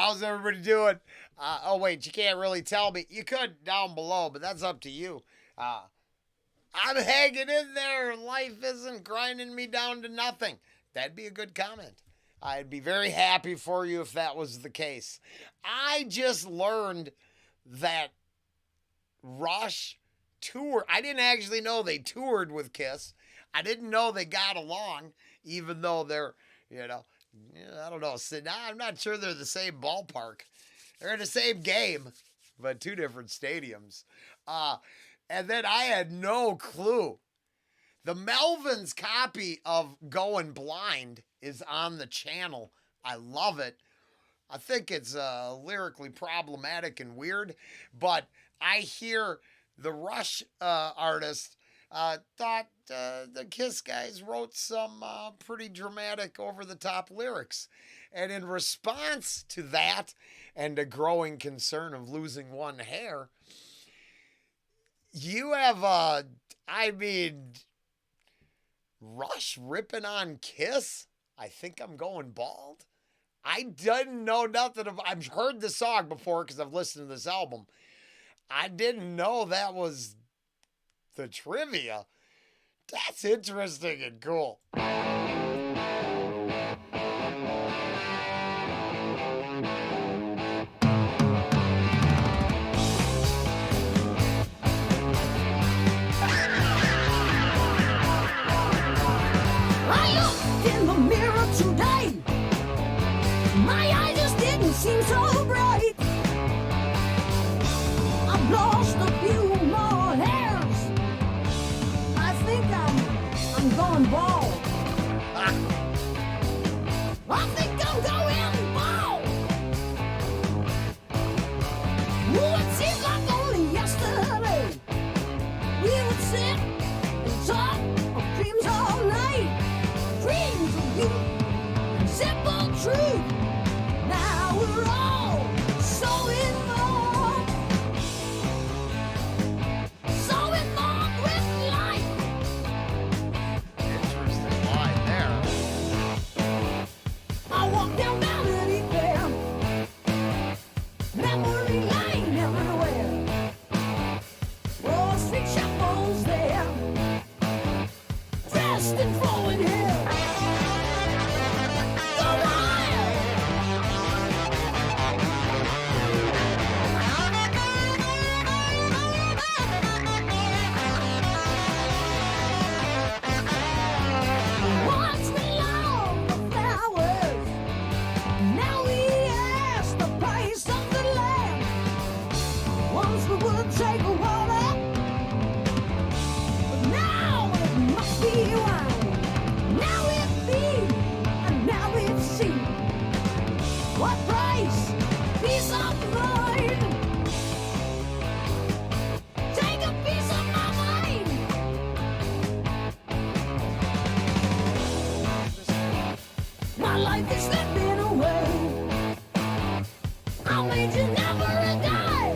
How's everybody doing? Oh, wait, you can't really tell me. You could down below, but that's up to you. Uh, I'm hanging in there. Life isn't grinding me down to nothing. That'd be a good comment. I'd be very happy for you if that was the case. I just learned that Rush tour. I didn't actually know they toured with Kiss. I didn't know they got along, even though they're, you know, I don't know. I'm not sure they're the same ballpark. They're in the same game, but two different stadiums. And then I had no clue. The Melvins copy of Going Blind is on the channel. I love it. I think it's lyrically problematic and weird, but I hear the Rush artist thought the Kiss guys wrote some pretty dramatic, over the top lyrics. And in response to that and a growing concern of losing one hair, you have, Rush ripping on Kiss? I think I'm going bald. I didn't know nothing of. I've heard the song before because I've listened to this album. I didn't know that was the trivia. That's interesting and cool. I looked in the mirror today. My eyes just didn't seem so bright. I've lost a few more hairs. I think I'm going bald. I think I'm going bald. Ooh, it seems like only yesterday we would sit and talk of dreams all night. Dreams of you and simple truth. Now we're all so involved with life. Interesting line there. I walk down Vanity Fair, memory lane everywhere. Wall Street shuffles there, dressed in flowing hair. Go wild. Once we loved the flowers, now we ask the price of the land. Once we would take a water, but now it must be wine. Now it be, and now it see. What price? Peace of mind. Take a piece of my mind. My life is slipping away. I'll made you never a die.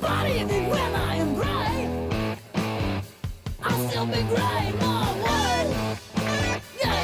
But even when I am gray, I'll still be gray, my word. Yeah.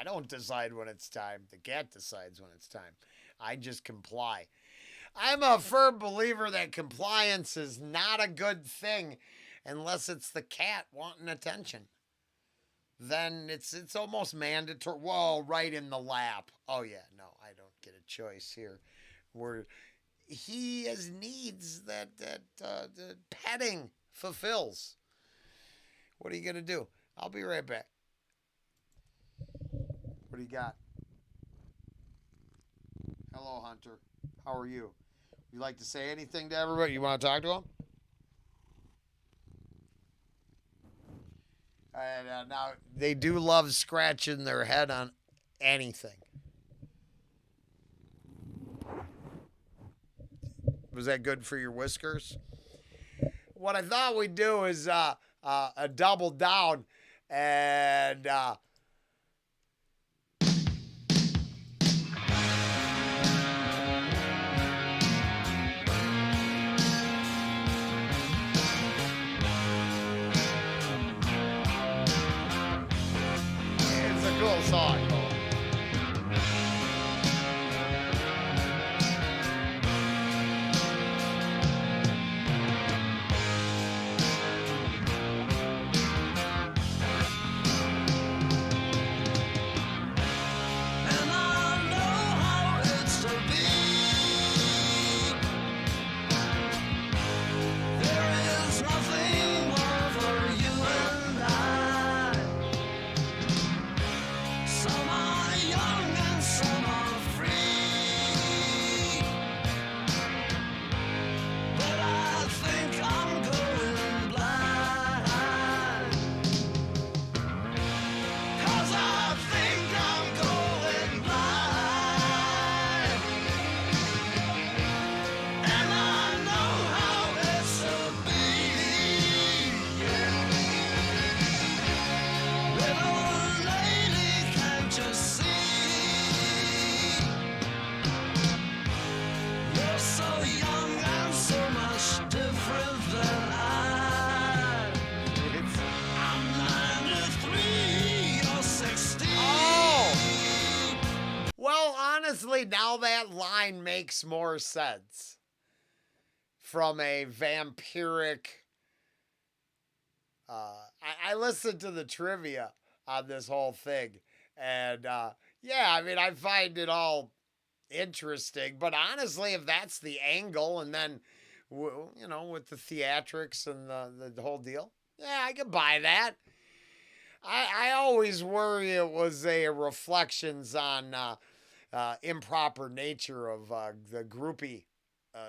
I don't decide when it's time. The cat decides when it's time. I just comply. I'm a firm believer that compliance is not a good thing unless it's the cat wanting attention. Then it's almost mandatory. Whoa, right in the lap. Oh yeah, no, I don't get a choice here. Where he has needs that petting fulfills. What are you gonna do? I'll be right back. What do you got? Hello, Hunter. How are you? You like to say anything to everybody? You want to talk to him? And now they do love scratching their head on anything. Was that good for your whiskers? What I thought we'd do is a double down and it's a cool song. And I know how it's to be. There is nothing more for you and I. Some are young and some are free. But I think I'm going blind. 'Cause I think I'm going blind. And I know how it's to be. Little lady, can't you see? You're so young and so much different than I. I'm 93, you're 16. Oh! Well, honestly, now that line makes more sense. From a vampiric. I listened to the trivia on this whole thing. And yeah, I mean, I find it all interesting. But honestly, if that's the angle, and then, with the theatrics and the whole deal, yeah, I could buy that. I always worry it was a reflections on improper nature of the groupie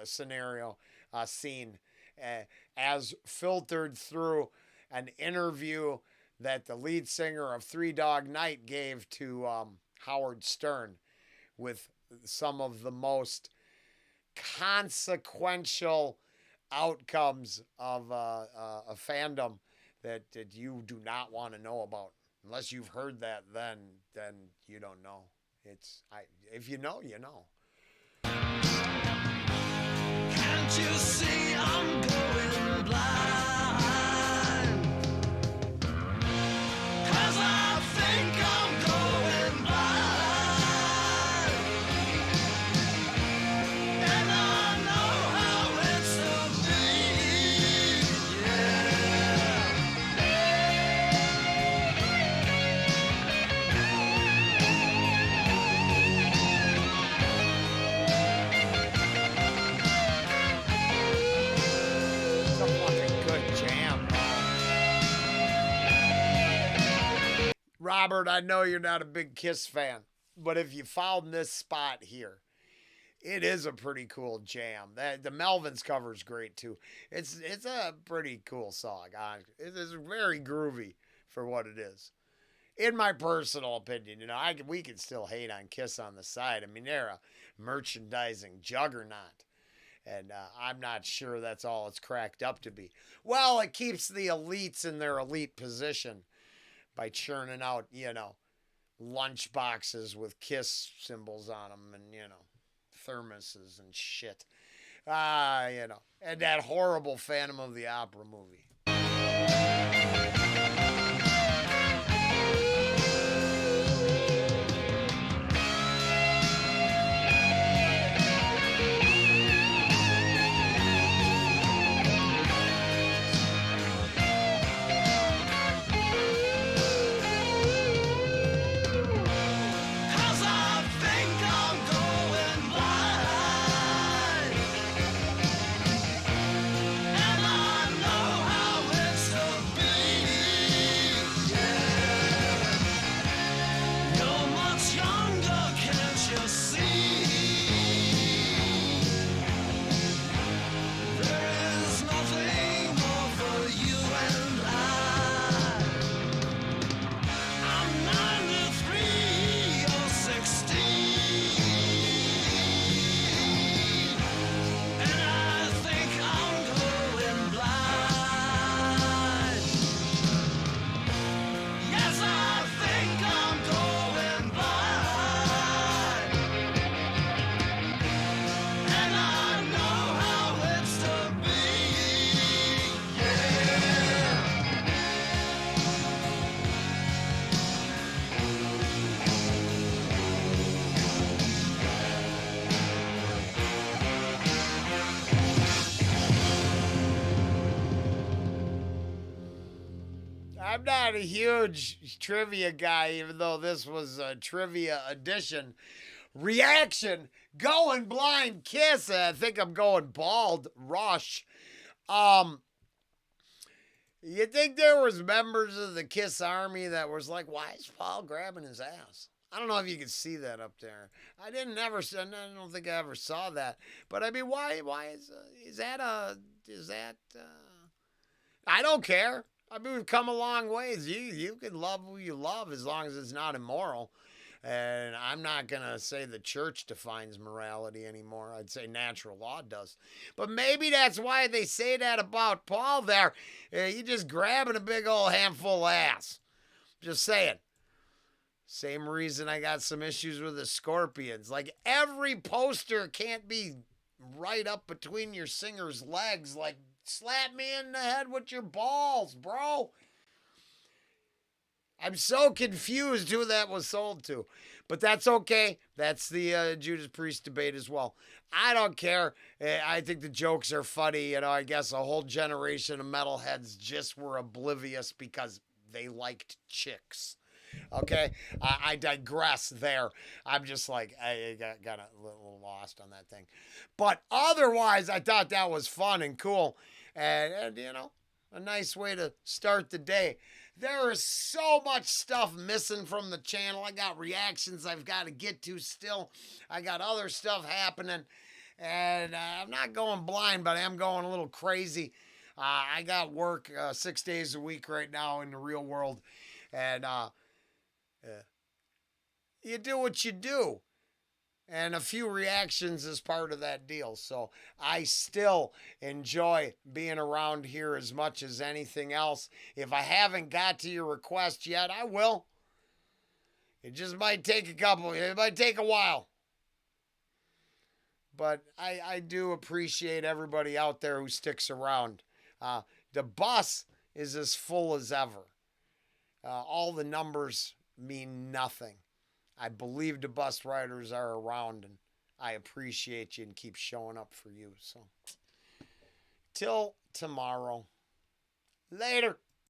scenario scene as filtered through an interview that the lead singer of Three Dog Night gave to Howard Stern with some of the most consequential outcomes of a fandom that you do not want to know about. Unless you've heard that, then you don't know. If you know, you know. Can't you see I'm going blind? 'Cause I think I'm going blind. And I know how it's to be. It's a fucking good jam. Robert, I know you're not a big Kiss fan, but if you found this spot here, it is a pretty cool jam. The Melvins cover is great too. It's a pretty cool song. It is very groovy for what it is. In my personal opinion, we can still hate on Kiss on the side. I mean, they're a merchandising juggernaut. And I'm not sure that's all it's cracked up to be. Well, it keeps the elites in their elite position by churning out, lunch boxes with Kiss symbols on them and, thermoses and shit. And that horrible Phantom of the Opera movie. I'm not a huge trivia guy, even though this was a trivia edition. Reaction, going blind, Kiss. I think I'm going bald, Rush. Um, you think there was members of the Kiss Army that was like, why is Paul grabbing his ass? I don't know if you can see that up there. I don't think I ever saw that. But I mean, why is that I don't care. I mean, we've come a long ways. You can love who you love as long as it's not immoral. And I'm not going to say the church defines morality anymore. I'd say natural law does. But maybe that's why they say that about Paul there. He just grabbing a big old handful of ass. Just saying. Same reason I got some issues with the Scorpions. Like, every poster can't be right up between your singer's legs. Like, slap me in the head with your balls, bro. I'm so confused who that was sold to. But that's okay. That's the Judas Priest debate as well. I don't care. I think the jokes are funny. You know, I guess a whole generation of metalheads just were oblivious because they liked chicks. Okay, I digress there. I'm just like, I got a little lost on that thing. But otherwise, I thought that was fun and cool. And you know, a nice way to start the day. There is so much stuff missing from the channel. I got reactions I've got to get to still. I got other stuff happening. And I'm not going blind, but I am going a little crazy. I got work 6 days a week right now in the real world. And you do what you do. And a few reactions is part of that deal. So I still enjoy being around here as much as anything else. If I haven't got to your request yet, I will. It just might take it might take a while. But I do appreciate everybody out there who sticks around. The bus is as full as ever. All the numbers mean nothing. I believe the bus riders are around, and I appreciate you and keep showing up for you. So, till tomorrow. Later.